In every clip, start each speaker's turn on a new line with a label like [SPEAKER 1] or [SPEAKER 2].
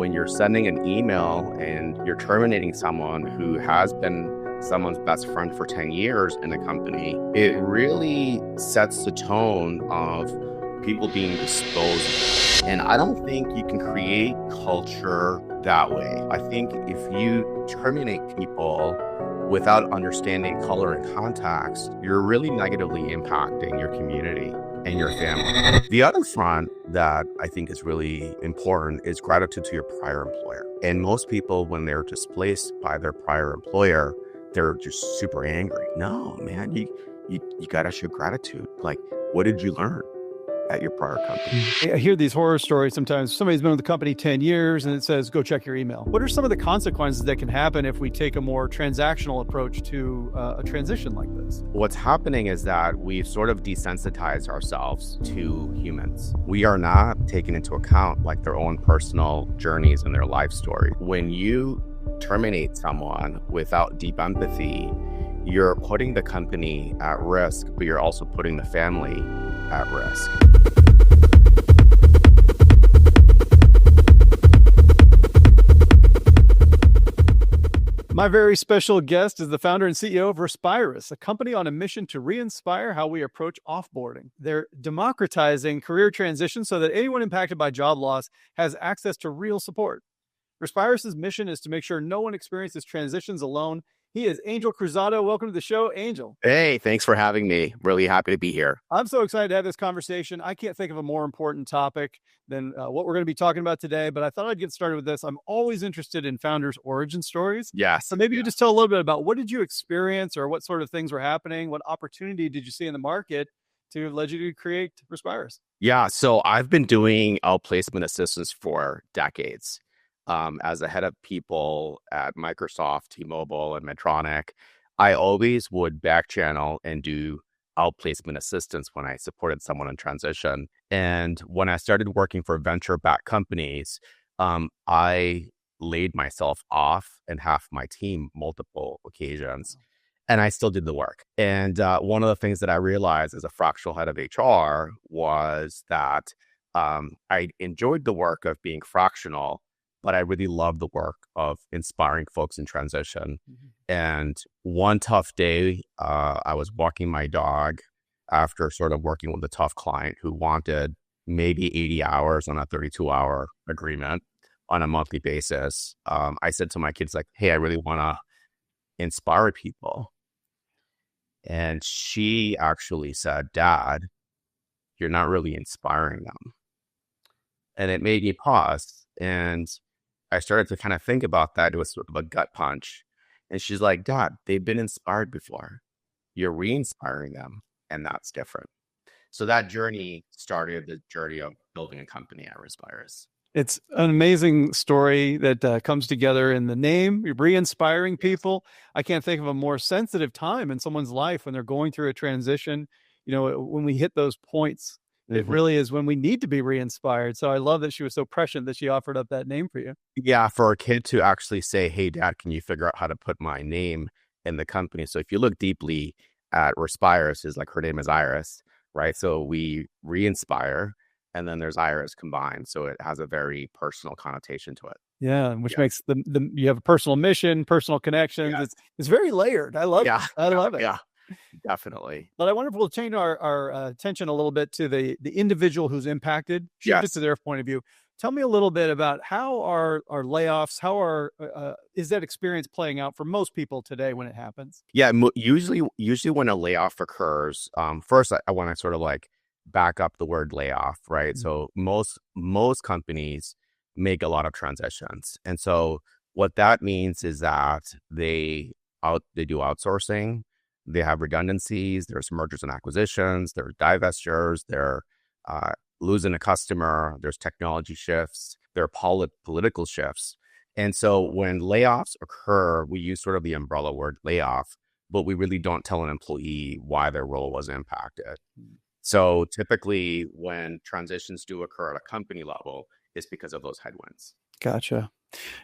[SPEAKER 1] when you're sending an email and you're terminating someone who has been someone's best friend for 10 years in a company, it really sets the tone of people being disposable. And I don't think you can create culture that way. I think if you terminate people without understanding color and context, you're really negatively impacting your community and your family. The other front that I think is really important is gratitude to your prior employer. And most people, when they're displaced by their prior employer, they're just super angry. No, man, you gotta show gratitude. Like, what did you learn at your prior company?
[SPEAKER 2] I hear these horror stories sometimes. Somebody's been with the company 10 years and it says, go check your email. What are some of the consequences that can happen if we take a more transactional approach to a transition like this?
[SPEAKER 1] What's happening is that we've sort of desensitized ourselves to humans. We are not taking into account like their own personal journeys and their life story. When you terminate someone without deep empathy, you're putting the company at risk, but you're also putting the family at risk.
[SPEAKER 2] My very special guest is the founder and CEO of Respirus, a company on a mission to re-inspire how we approach offboarding. They're democratizing career transition so that anyone impacted by job loss has access to real support. Respirus' mission is to make sure no one experiences transitions alone. He is Angel Cruzado. Welcome to the show, Angel.
[SPEAKER 1] Hey, thanks for having me. Really happy to be here.
[SPEAKER 2] I'm so excited to have this conversation. I can't think of a more important topic than what we're going to be talking about today, but I thought I'd get started with this. I'm always interested in founders' origin stories.
[SPEAKER 1] Yes.
[SPEAKER 2] So maybe you just tell a little bit about what did you experience or what sort of things were happening? What opportunity did you see in the market to have led you to create Respirus?
[SPEAKER 1] Yeah, so I've been doing outplacement assistance for decades. As a head of people at Microsoft, T-Mobile, and Medtronic, I always would back channel and do outplacement assistance when I supported someone in transition. And when I started working for venture-backed companies, I laid myself off and half my team multiple occasions, and I still did the work. And one of the things that I realized as a fractional head of HR was that I enjoyed the work of being fractional, but I really love the work of inspiring folks in transition. Mm-hmm. And one tough day, I was walking my dog after sort of working with a tough client who wanted maybe 80 hours on a 32-hour agreement on a monthly basis. I said to my kids, like, hey, I really want to inspire people. And she actually said, Dad, you're not really inspiring them. And it made me pause. And I started to kind of think about that. It was sort of a gut punch. And she's like, Dad, they've been inspired before. You're re-inspiring them. And that's different. So that journey started the journey of building a company at Respirus.
[SPEAKER 2] It's an amazing story that comes together in the name. You're re-inspiring people. I can't think of a more sensitive time in someone's life when they're going through a transition. You know, when we hit those points, it really is when we need to be re-inspired. So I love that she was so prescient that she offered up that name for you.
[SPEAKER 1] Yeah, for a kid to actually say, hey, Dad, can you figure out how to put my name in the company? So if you look deeply at Respirus, is like her name is Iris, right? So we re-inspire, and then there's Iris combined. So it has a very personal connotation to it.
[SPEAKER 2] Yeah, which makes you have a personal mission, personal connections. Yeah. It's very layered. I love it. I love it.
[SPEAKER 1] Yeah. Definitely.
[SPEAKER 2] But I wonder if we'll change our attention a little bit to the individual who's impacted, shift it to their point of view. Tell me a little bit about how are layoffs, is that experience playing out for most people today when it happens?
[SPEAKER 1] Yeah, usually when a layoff occurs, first I want to sort of like back up the word layoff, right? Mm-hmm. So most companies make a lot of transitions. And so what that means is that they do outsourcing. They have redundancies, there's mergers and acquisitions, there's divestitures, they're losing a customer, there's technology shifts, there are political shifts. And so when layoffs occur, we use sort of the umbrella word layoff, but we really don't tell an employee why their role was impacted. So typically when transitions do occur at a company level, it's because of those headwinds.
[SPEAKER 2] Gotcha.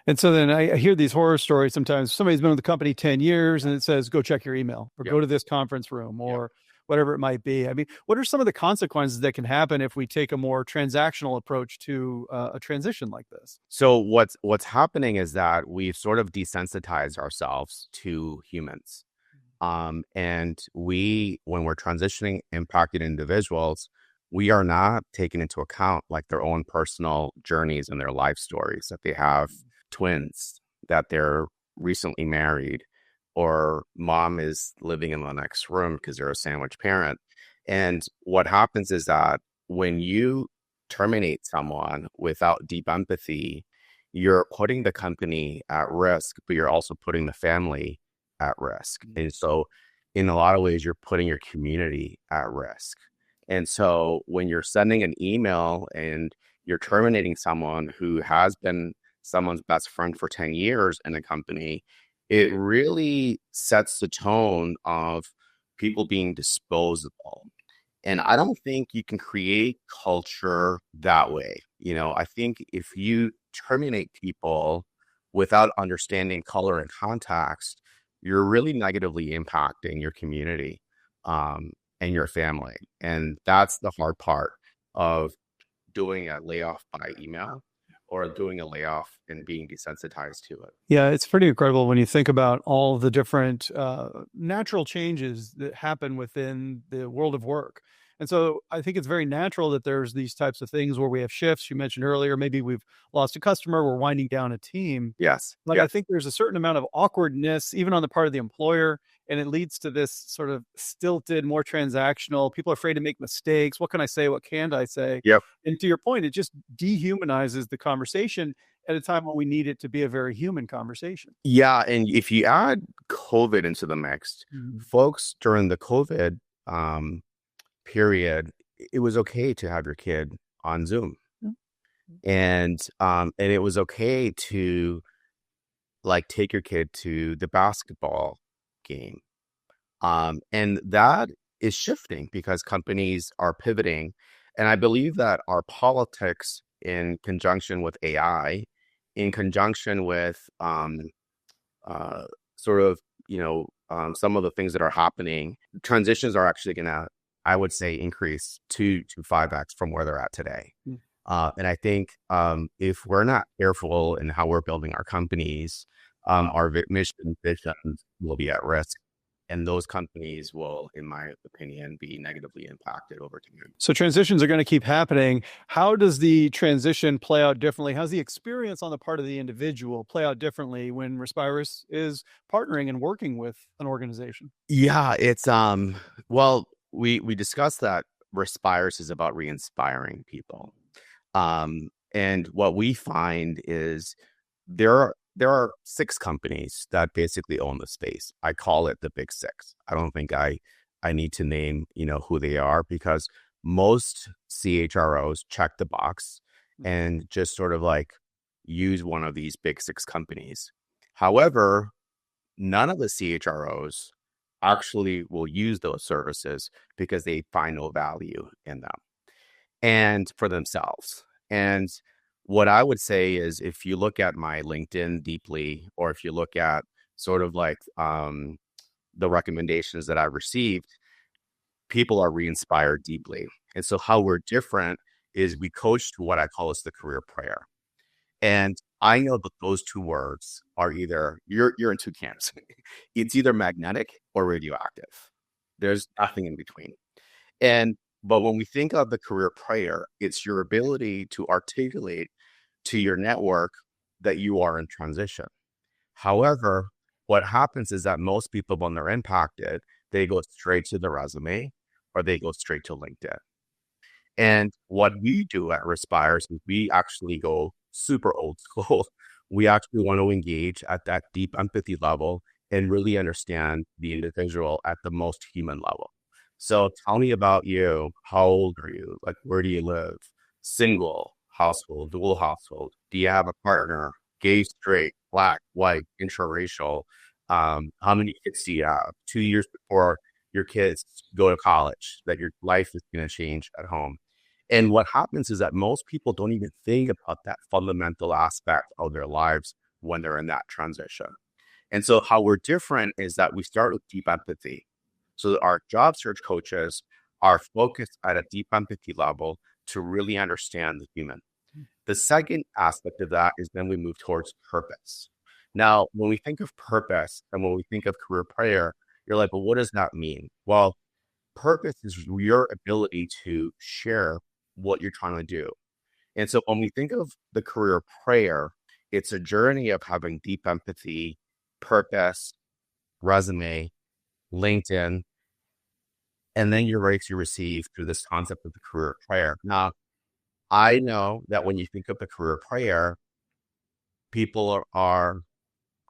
[SPEAKER 2] And so then I hear these horror stories sometimes. Somebody's been with the company 10 years and it saes, go check your email or go to this conference room or whatever it might be. I mean, what are some of the consequences that can happen if we take a more transactional approach to a transition like this?
[SPEAKER 1] So what's happening is that we've sort of desensitized ourselves to humans. And when we're transitioning impacted individuals, we are not taking into account like their own personal journeys and their life stories, that they have twins, that they're recently married, or mom is living in the next room because they're a sandwich parent. And what happens is that when you terminate someone without deep empathy, you're putting the company at risk, but you're also putting the family at risk. And so, in a lot of ways, you're putting your community at risk. And so, when you're sending an email and you're terminating someone who has been someone's best friend for 10 years in a company, it really sets the tone of people being disposable. And I don't think you can create culture that way. I think if you terminate people without understanding color and context, you're really negatively impacting your community and your family. And that's the hard part of doing a layoff by email or doing a layoff and being desensitized to it.
[SPEAKER 2] Yeah, it's pretty incredible when you think about all the different natural changes that happen within the world of work. And so I think it's very natural that there's these types of things where we have shifts. You mentioned earlier, maybe we've lost a customer, we're winding down a team.
[SPEAKER 1] Yes.
[SPEAKER 2] Like,
[SPEAKER 1] Yeah.
[SPEAKER 2] I think there's a certain amount of awkwardness, even on the part of the employer, and it leads to this sort of stilted, more transactional. People are afraid to make mistakes. What can I say? What can't I say?
[SPEAKER 1] Yep.
[SPEAKER 2] And to your point, it just dehumanizes the conversation at a time when we need it to be a very human conversation.
[SPEAKER 1] Yeah. And if you add COVID into the mix,
[SPEAKER 2] Mhm.
[SPEAKER 1] folks during the COVID period, it was okay to have your kid on Zoom.
[SPEAKER 2] Mm.
[SPEAKER 1] And it was okay to like take your kid to the basketball game. And that is shifting because companies are pivoting. And I believe that our politics, in conjunction with AI, in conjunction with uh, sort of, some of the things that are happening, transitions are actually going to, I would say, increase 2 to 5x from where they're at today.
[SPEAKER 2] Mm.
[SPEAKER 1] And I think if we're not careful in how we're building our companies, our mission visions will be at risk. And those companies will, in my opinion, be negatively impacted over time.
[SPEAKER 2] So transitions are going to keep happening. How does the transition play out differently? How's the experience on the part of the individual play out differently when Respirus is partnering and working with an organization?
[SPEAKER 1] Yeah, it's well, we discussed that Respires is about re-inspiring people. And what we find is there are 6 companies that basically own the space. I call it the big 6. I don't think I need to name, who they are, because most CHROs check the box and just sort of like use one of these big 6 companies. However, none of the CHROs actually will use those services because they find no value in them and for themselves. And what I would say is, if you look at my LinkedIn deeply, or if you look at sort of like the recommendations that I've received, people are re-inspired deeply. And so how we're different is we coach to what I call as the career prayer. And I know that those 2 words are either, you're in 2 camps. It's either magnetic or radioactive. There's nothing in between. But when we think of the career prayer, it's your ability to articulate to your network that you are in transition. However, what happens is that most people, when they're impacted, they go straight to the resume or they go straight to LinkedIn. And what we do at Respires is we actually go super old school. We actually want to engage at that deep empathy level and really understand the individual at the most human level. So tell me about you. How old are you? Like, where do you live? Single, household, dual household? Do you have a partner? Gay, straight, black, white, interracial? How many kids do you have? 2 years before your kids go to college, that your life is going to change at home. And what happens is that most people don't even think about that fundamental aspect of their lives when they're in that transition. And so how we're different is that we start with deep empathy. So our job search coaches are focused at a deep empathy level to really understand the human. The second aspect of that is then we move towards purpose. Now, when we think of purpose and when we think of career prayer, you're like, well, what does that mean? Well, purpose is your ability to share what you're trying to do. And so when we think of the career prayer, it's a journey of having deep empathy, purpose, resume, LinkedIn, and then you're ready to receive through this concept of the career prayer. Now, I know that when you think of the career prayer, people are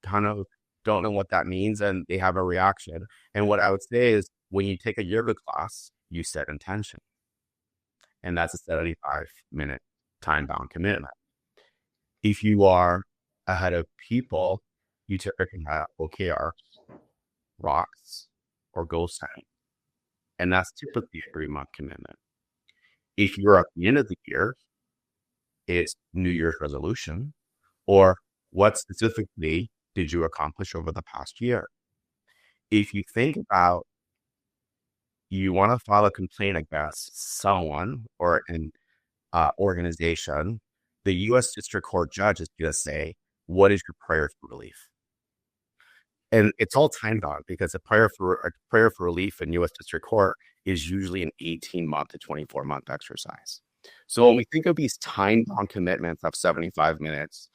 [SPEAKER 1] kind of don't know what that means and they have a reaction. And what I would say is when you take a yoga class, you set intention. And that's a 75-minute time-bound commitment. If you are ahead of people, you typically have OKR, rocks, or goal setting. And that's typically a 3-month commitment. If you're at the end of the year, it's New Year's resolution, or what specifically did you accomplish over the past year? If you think about you want to file a complaint against someone or an organization, the U.S. District Court judge is going to say, what is your prayer for relief? And it's all time bound because a prayer for relief in U.S. District Court is usually an 18-month to 24-month exercise. So when we think of these time bound commitments of 75 minutes,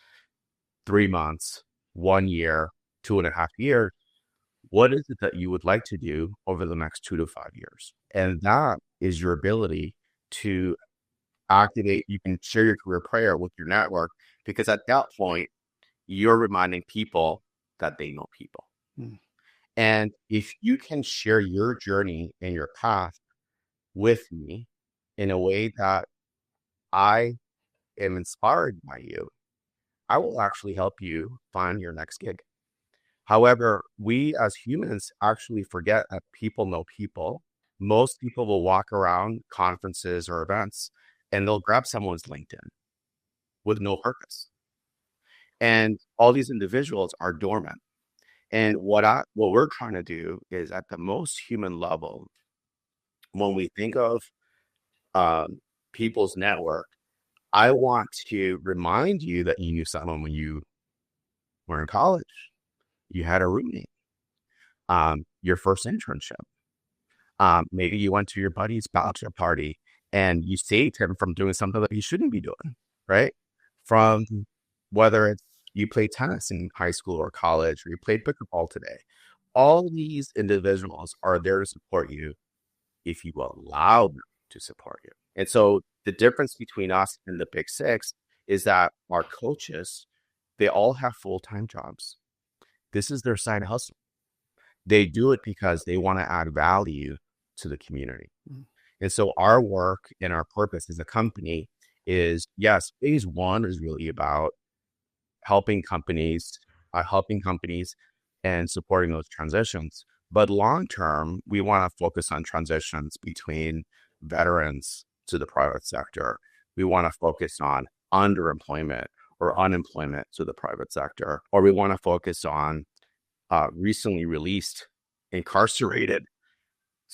[SPEAKER 1] 3 months, 1 year, 2.5 years, what is it that you would like to do over the next 2 to 5 years? And that is your ability to activate. You can share your career prayer with your network because at that point, you're reminding people that they know people. And if you can share your journey and your path with me in a way that I am inspired by you, I will actually help you find your next gig. However, we as humans actually forget that people know people. Most people will walk around conferences or events and they'll grab someone's LinkedIn with no purpose. And all these individuals are dormant. And what we're trying to do is at the most human level, when we think of people's network, I want to remind you that you knew someone when you were in college. You had a roommate, your first internship. Maybe you went to your buddy's bachelor party and you saved him from doing something that he shouldn't be doing, right? From whether it's you played tennis in high school or college, or you played pickleball today. All these individuals are there to support you if you allow them to support you. And so the difference between us and the Big Six is that our coaches, they all have full-time jobs. This is their side hustle. They do it because they want to add value to the community. And so our work and our purpose as a company is, yes, phase one is really about helping companies and supporting those transitions. But long term, we want to focus on transitions between veterans to the private sector. We want to focus on underemployment or unemployment to the private sector, or we want to focus on recently released incarcerated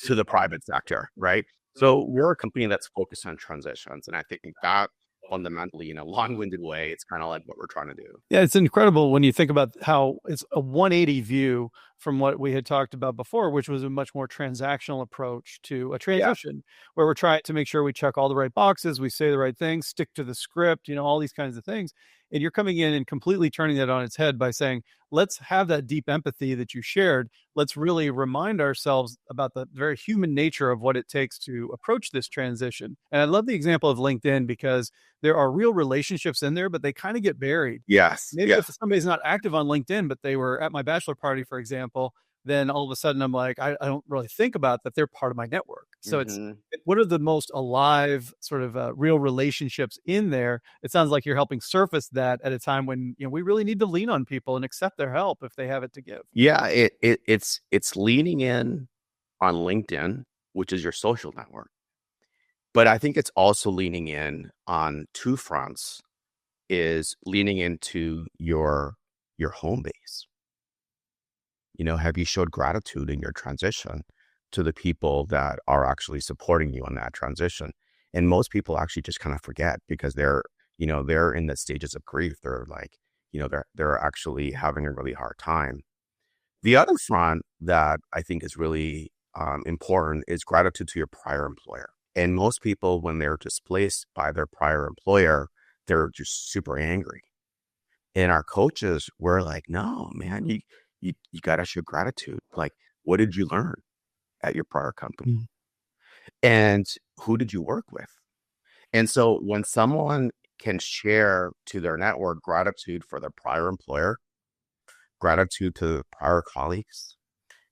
[SPEAKER 1] to the private sector, right? So we're a company that's focused on transitions. And I think that fundamentally, in a long-winded way, it's kind of like what we're trying to do.
[SPEAKER 2] Yeah, it's incredible when you think about how it's a 180 view from what we had talked about before, which was a much more transactional approach to a transition, where we're trying to make sure we check all the right boxes, we say the right things, stick to the script, all these kinds of things. And you're coming in and completely turning that on its head by saying, let's have that deep empathy that you shared. Let's really remind ourselves about the very human nature of what it takes to approach this transition. And I love the example of LinkedIn because there are real relationships in there, but they kind of get buried.
[SPEAKER 1] Yes.
[SPEAKER 2] Maybe if somebody's not active on LinkedIn, but they were at my bachelor party, for example, then all of a sudden I'm like, I don't really think about that they're part of my network. So it's what are the most alive sort of real relationships in there? It sounds like you're helping surface that at a time when we really need to lean on people and accept their help if they have it to give.
[SPEAKER 1] Yeah, it's leaning in on LinkedIn, which is your social network. But I think it's also leaning in on two fronts, is leaning into your home base. Have you showed gratitude in your transition? to the people that are actually supporting you on that transition. And most people actually just kind of forget because they're in the stages of grief. They're like, they're actually having a really hard time. The other front that I think is really important is gratitude to your prior employer. And most people, when they're displaced by their prior employer, they're just super angry. And our coaches were like, no, man, you got to show gratitude. Like, what did you learn at your prior company?
[SPEAKER 2] Mm.
[SPEAKER 1] And who did you work with? And so when someone can share to their network gratitude for their prior employer, gratitude to prior colleagues,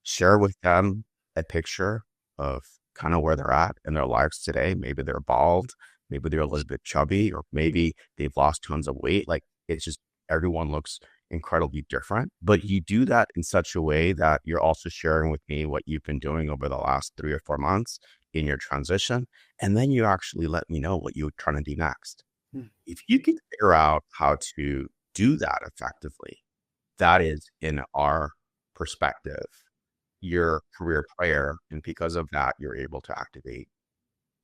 [SPEAKER 1] share with them a picture of kind of where they're at in their lives today. Maybe they're bald, maybe they're a little bit chubby, or maybe they've lost tons of weight. Like it's just everyone looks incredibly different. But you do that in such a way that you're also sharing with me what you've been doing over the last 3 or 4 months in your transition. And then you actually let me know what you're trying to do next.
[SPEAKER 2] Mm.
[SPEAKER 1] If you can figure out how to do that effectively, that is, in our perspective, your career prayer. And because of that, you're able to activate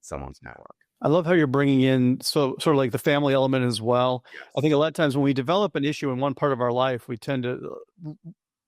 [SPEAKER 1] someone's network.
[SPEAKER 2] I love how you're bringing in sort of like the family element as well.
[SPEAKER 1] Yes.
[SPEAKER 2] I think a lot of times when we develop an issue in one part of our life, we tend to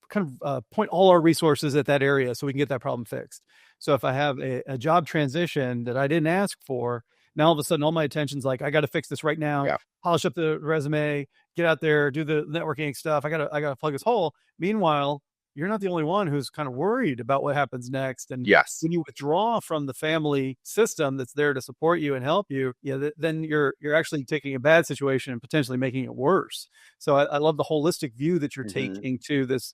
[SPEAKER 2] kind of point all our resources at that area so we can get that problem fixed. So if I have a job transition that I didn't ask for, now all of a sudden all my attention's like, I got to fix this right now,
[SPEAKER 1] Yeah.
[SPEAKER 2] polish up the resume, get out there, do the networking stuff. I gotta plug this hole. Meanwhile, you're not the only one who's kind of worried about what happens next. And
[SPEAKER 1] Yes.
[SPEAKER 2] when you withdraw from the family system that's there to support you and help you, then you're actually taking a bad situation and potentially making it worse. So I love the holistic view that you're taking to this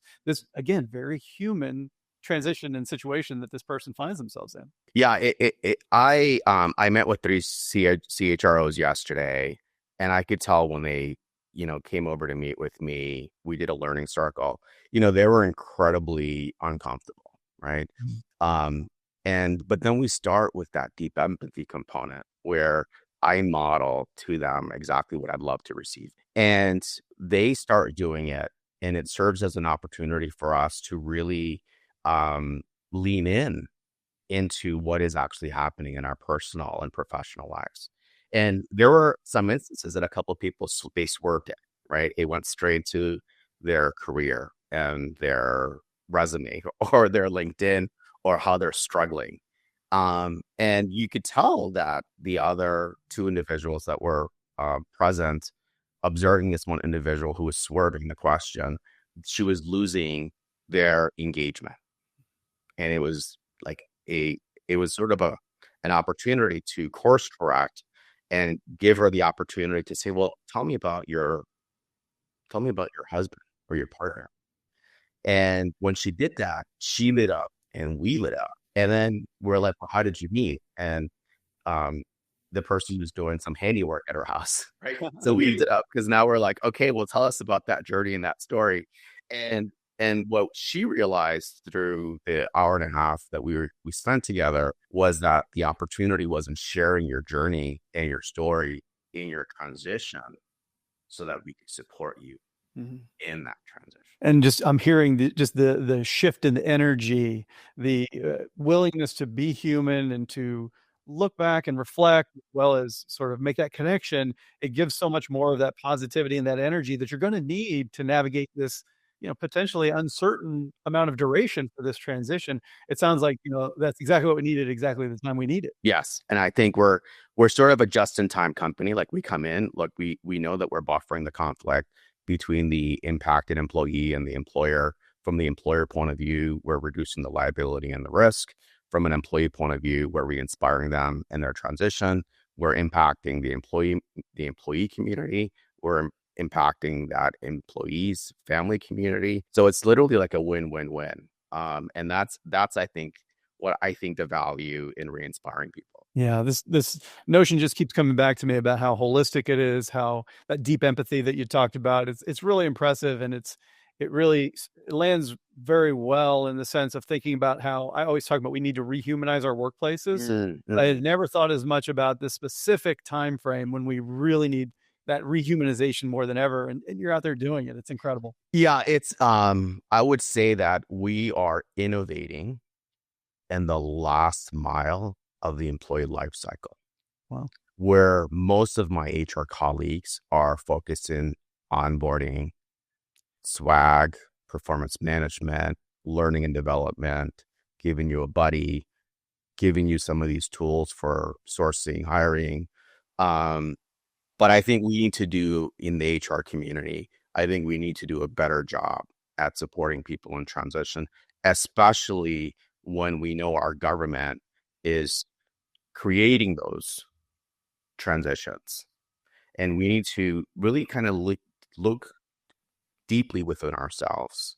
[SPEAKER 2] again, very human transition and situation that this person finds themselves in.
[SPEAKER 1] Yeah. I met with 3 CHROs yesterday, and I could tell when they, came over to meet with me, we did a learning circle, they were incredibly uncomfortable. Right. But then we start with that deep empathy component where I model to them exactly what I'd love to receive. And they start doing it, and it serves as an opportunity for us to really lean into what is actually happening in our personal and professional lives. And there were some instances that a couple of people, they swerved it, right? It went straight to their career and their resume or their LinkedIn or how they're struggling. And you could tell that the other two individuals that were present, observing this one individual who was swerving the question, she was losing their engagement. And it was like it was sort of an opportunity to course correct and give her the opportunity to say, well, tell me about your husband or your partner. And when she did that, she lit up and we lit up. And then we're like, well, how did you meet? And the person was doing some handiwork at her house. Right. So we ended up, because now we're like, okay, well, tell us about that journey and that story. And what she realized through the hour and a half that we spent together was that the opportunity was in sharing your journey and your story in your transition so that we could support you in that transition.
[SPEAKER 2] And just I'm hearing the shift in the energy, the willingness to be human and to look back and reflect, as well as sort of make that connection. It gives so much more of that positivity and that energy that you're going to need to navigate this, potentially uncertain amount of duration for this transition. It sounds like, that's exactly what we needed, exactly the time we need it.
[SPEAKER 1] Yes. And I think we're sort of a just-in-time company. Like we come in, look, we know that we're buffering the conflict between the impacted employee and the employer. From the employer point of view, we're reducing the liability and the risk. From an employee point of view, we're re-inspiring them in their transition. We're impacting the employee community. We're impacting that employee's family community. So it's literally like a win-win-win. And that's I think what I think the value in re-inspiring people.
[SPEAKER 2] Yeah, this notion just keeps coming back to me about how holistic it is, how that deep empathy that you talked about. It's really impressive, and it lands very well in the sense of thinking about how I always talk about we need to rehumanize our workplaces. I had never thought as much about the specific time frame when we really need that rehumanization more than ever, and you're out there doing it. It's incredible.
[SPEAKER 1] Yeah, it's I would say that we are innovating and the last mile of the employee life cycle.
[SPEAKER 2] Wow.
[SPEAKER 1] Where most of my HR colleagues are focused in onboarding, swag, performance management, learning and development, giving you a buddy, giving you some of these tools for sourcing, hiring. But I think we need to do in the HR community, I think we need to do a better job at supporting people in transition, especially when we know our government is creating those transitions. And we need to really kind of look deeply within ourselves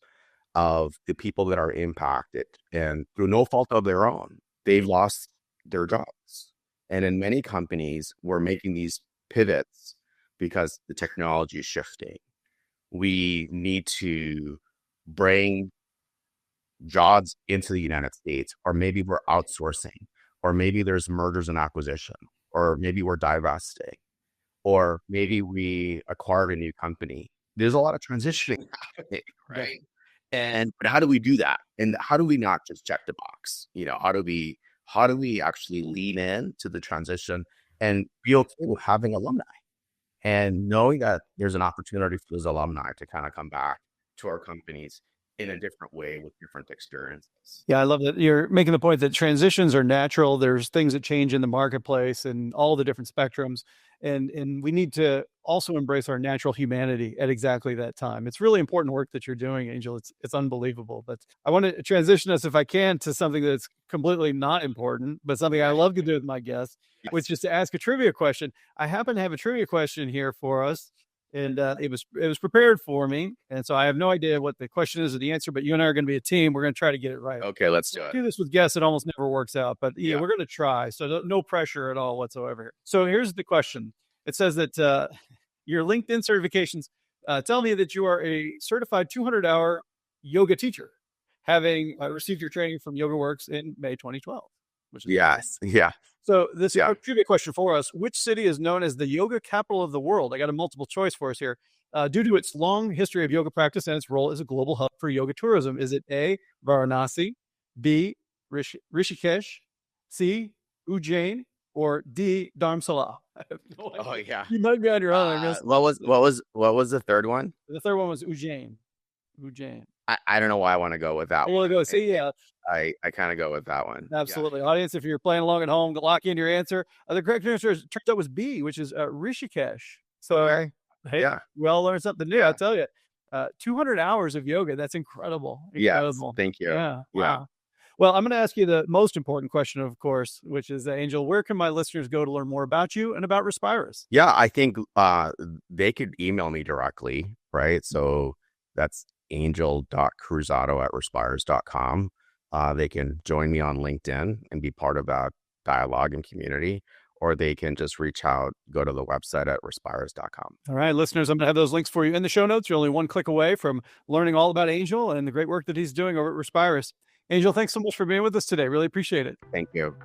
[SPEAKER 1] of the people that are impacted, and through no fault of their own, they've lost their jobs. And in many companies, we're making these pivots because the technology is shifting. We need to bring jobs into the United States, or maybe we're outsourcing, or maybe there's mergers and acquisition, or maybe we're divesting, or maybe we acquired a new company. There's a lot of transitioning happening, right? But how do we do that? And how do we not just check the box? How do we actually lean in to the transition and be okay with having alumni and knowing that there's an opportunity for those alumni to kind of come back to our companies in a different way with different experiences.
[SPEAKER 2] Yeah, I love that you're making the point that transitions are natural. There's things that change in the marketplace and all the different spectrums. And we need to also embrace our natural humanity at exactly that time. It's really important work that you're doing, Angel. It's unbelievable. But I want to transition us, if I can, to something that's completely not important, but something I love to do with my guests, which is to ask a trivia question. I happen to have a trivia question here for us. And it was prepared for me. And so I have no idea what the question is or the answer, but you and I are going to be a team. We're going to try to get it right.
[SPEAKER 1] Okay, let's do it.
[SPEAKER 2] Do this with guests. It almost never works out, but yeah, we're going to try. So no pressure at all whatsoever. So here's the question. It says that your LinkedIn certifications tell me that you are a certified 200-hour yoga teacher, having received your training from YogaWorks in May 2012. Which is
[SPEAKER 1] Yeah.
[SPEAKER 2] So this trivia question for us: which city is known as the yoga capital of the world? I got a multiple choice for us here. Due to its long history of yoga practice and its role as a global hub for yoga tourism, is it A, Varanasi, B, Rishikesh, C, Ujjain, or D, Dharamsala? I have no idea.
[SPEAKER 1] Oh yeah,
[SPEAKER 2] you might be on your own. I guess.
[SPEAKER 1] What was the third one?
[SPEAKER 2] The third one was Ujjain.
[SPEAKER 1] I don't know why I want to go with that.
[SPEAKER 2] We'll go. See, yeah.
[SPEAKER 1] I kind of go with that one.
[SPEAKER 2] Absolutely. Yeah. Audience, if you're playing along at home, lock in your answer. The correct answer turns out was B, which is Rishikesh. So, hey, we all learned something new. I'll tell you. 200 hours of yoga. That's incredible.
[SPEAKER 1] Incredible. Yes, thank you.
[SPEAKER 2] Yeah. Wow. Well, I'm going to ask you the most important question, of course, which is, Angel, where can my listeners go to learn more about you and about Respirus?
[SPEAKER 1] Yeah, I think they could email me directly, right? So that's angel.cruzado@respirus.com. They can join me on LinkedIn and be part of that dialogue and community, or they can just reach out, go to the website at respirus.com.
[SPEAKER 2] All right, listeners, I'm going to have those links for you in the show notes. You're only one click away from learning all about Angel and the great work that he's doing over at Respirus. Angel, thanks so much for being with us today. Really appreciate it.
[SPEAKER 1] Thank you.